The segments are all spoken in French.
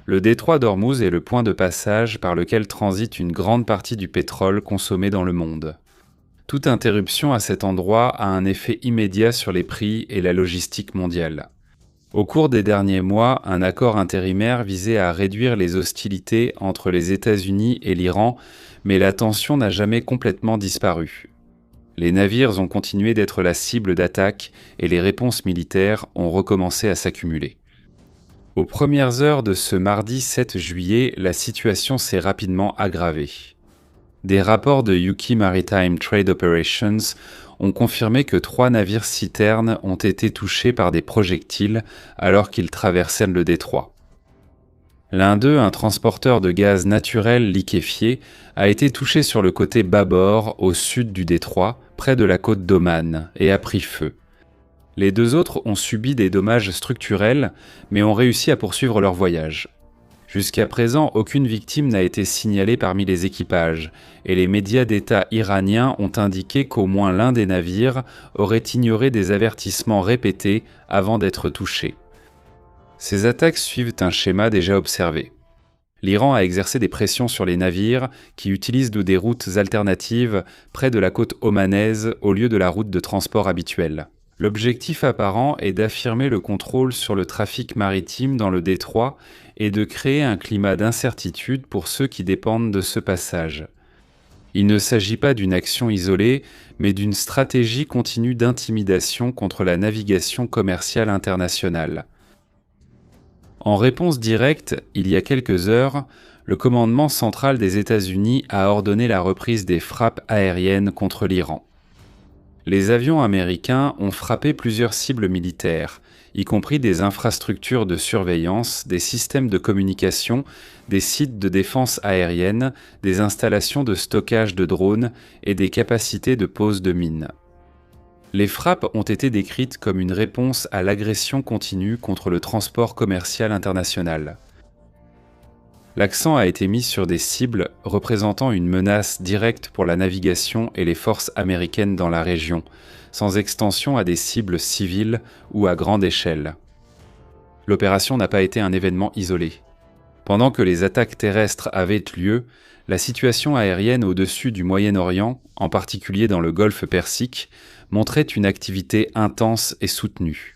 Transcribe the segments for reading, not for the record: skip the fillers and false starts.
Le détroit d'Ormuz est le point de passage par lequel transite une grande partie du pétrole consommé dans le monde. Toute interruption à cet endroit a un effet immédiat sur les prix et la logistique mondiale. Au cours des derniers mois, un accord intérimaire visait à réduire les hostilités entre les États-Unis et l'Iran, mais la tension n'a jamais complètement disparu. Les navires ont continué d'être la cible d'attaques et les réponses militaires ont recommencé à s'accumuler. Aux premières heures de ce mardi 7 juillet, la situation s'est rapidement aggravée. Des rapports de UK Maritime Trade Operations ont confirmé que 3 navires-citernes ont été touchés par des projectiles alors qu'ils traversaient le détroit. L'un d'eux, un transporteur de gaz naturel liquéfié, a été touché sur le côté bâbord au sud du détroit, près de la côte d'Oman, et a pris feu. Les 2 autres ont subi des dommages structurels, mais ont réussi à poursuivre leur voyage. Jusqu'à présent, aucune victime n'a été signalée parmi les équipages, et les médias d'État iraniens ont indiqué qu'au moins l'un des navires aurait ignoré des avertissements répétés avant d'être touché. Ces attaques suivent un schéma déjà observé. L'Iran a exercé des pressions sur les navires qui utilisent des routes alternatives près de la côte omanaise au lieu de la route de transport habituelle. L'objectif apparent est d'affirmer le contrôle sur le trafic maritime dans le détroit et de créer un climat d'incertitude pour ceux qui dépendent de ce passage. Il ne s'agit pas d'une action isolée, mais d'une stratégie continue d'intimidation contre la navigation commerciale internationale. En réponse directe, il y a quelques heures, le commandement central des États-Unis a ordonné la reprise des frappes aériennes contre l'Iran. Les avions américains ont frappé plusieurs cibles militaires, y compris des infrastructures de surveillance, des systèmes de communication, des sites de défense aérienne, des installations de stockage de drones et des capacités de pose de mines. Les frappes ont été décrites comme une réponse à l'agression continue contre le transport commercial international. L'accent a été mis sur des cibles représentant une menace directe pour la navigation et les forces américaines dans la région, sans extension à des cibles civiles ou à grande échelle. L'opération n'a pas été un événement isolé. Pendant que les attaques terrestres avaient lieu, la situation aérienne au-dessus du Moyen-Orient, en particulier dans le Golfe Persique, montrait une activité intense et soutenue.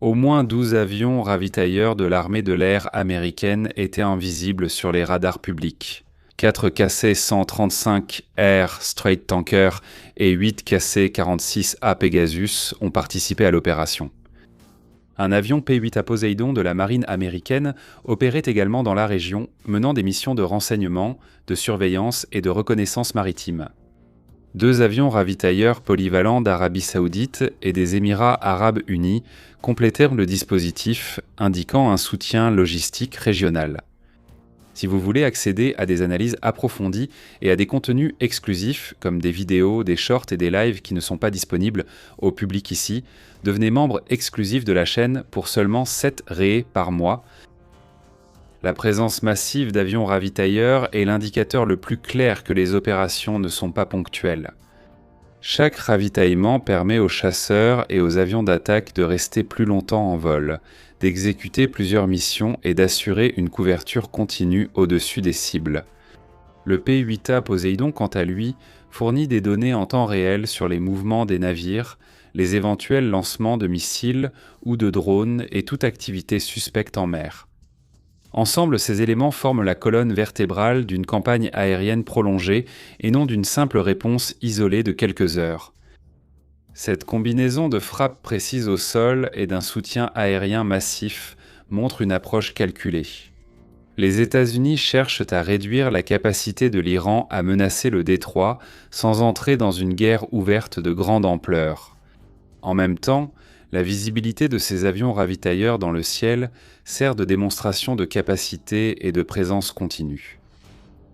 Au moins 12 avions ravitailleurs de l'armée de l'air américaine étaient invisibles sur les radars publics. 4 KC-135R Straight Tanker et 8 KC-46A Pegasus ont participé à l'opération. Un avion P-8A Poseidon de la marine américaine opérait également dans la région, menant des missions de renseignement, de surveillance et de reconnaissance maritime. 2 avions ravitailleurs polyvalents d'Arabie Saoudite et des Émirats Arabes Unis complétèrent le dispositif, indiquant un soutien logistique régional. Si vous voulez accéder à des analyses approfondies et à des contenus exclusifs, comme des vidéos, des shorts et des lives qui ne sont pas disponibles au public ici, devenez membre exclusif de la chaîne pour seulement 7 raies par mois. La présence massive d'avions ravitailleurs est l'indicateur le plus clair que les opérations ne sont pas ponctuelles. Chaque ravitaillement permet aux chasseurs et aux avions d'attaque de rester plus longtemps en vol, d'exécuter plusieurs missions et d'assurer une couverture continue au-dessus des cibles. Le P-8A Poseidon, quant à lui, fournit des données en temps réel sur les mouvements des navires, les éventuels lancements de missiles ou de drones et toute activité suspecte en mer. Ensemble, ces éléments forment la colonne vertébrale d'une campagne aérienne prolongée et non d'une simple réponse isolée de quelques heures. Cette combinaison de frappes précises au sol et d'un soutien aérien massif montre une approche calculée. Les États-Unis cherchent à réduire la capacité de l'Iran à menacer le détroit sans entrer dans une guerre ouverte de grande ampleur. En même temps, la visibilité de ces avions ravitailleurs dans le ciel sert de démonstration de capacité et de présence continue.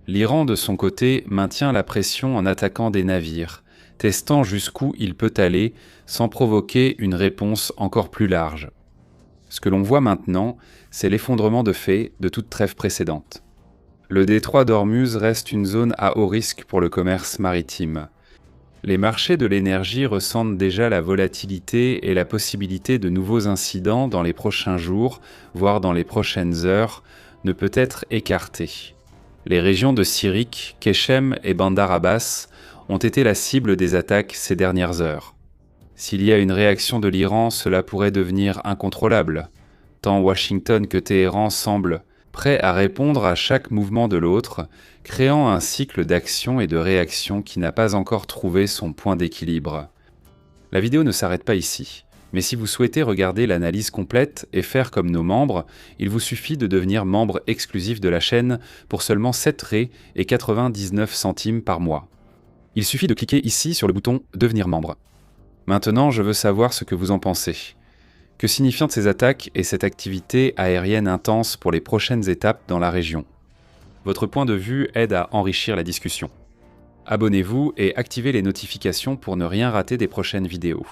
L'Iran, de son côté, maintient la pression en attaquant des navires, testant jusqu'où il peut aller sans provoquer une réponse encore plus large. Ce que l'on voit maintenant, c'est l'effondrement de fait de toute trêve précédente. Le détroit d'Ormuz reste une zone à haut risque pour le commerce maritime. Les marchés de l'énergie ressentent déjà la volatilité et la possibilité de nouveaux incidents dans les prochains jours, voire dans les prochaines heures, ne peut être écarté. Les régions de Sirik, Keshem et Bandar Abbas ont été la cible des attaques ces dernières heures. S'il y a une réaction de l'Iran, cela pourrait devenir incontrôlable. Tant Washington que Téhéran semblent prêts à répondre à chaque mouvement de l'autre, créant un cycle d'action et de réaction qui n'a pas encore trouvé son point d'équilibre. La vidéo ne s'arrête pas ici, mais si vous souhaitez regarder l'analyse complète et faire comme nos membres, il vous suffit de devenir membre exclusif de la chaîne pour seulement 7 raies et 99 centimes par mois. Il suffit de cliquer ici sur le bouton « Devenir membre ». Maintenant, je veux savoir ce que vous en pensez. Que signifient ces attaques et cette activité aérienne intense pour les prochaines étapes dans la région? Votre point de vue aide à enrichir la discussion. Abonnez-vous et activez les notifications pour ne rien rater des prochaines vidéos.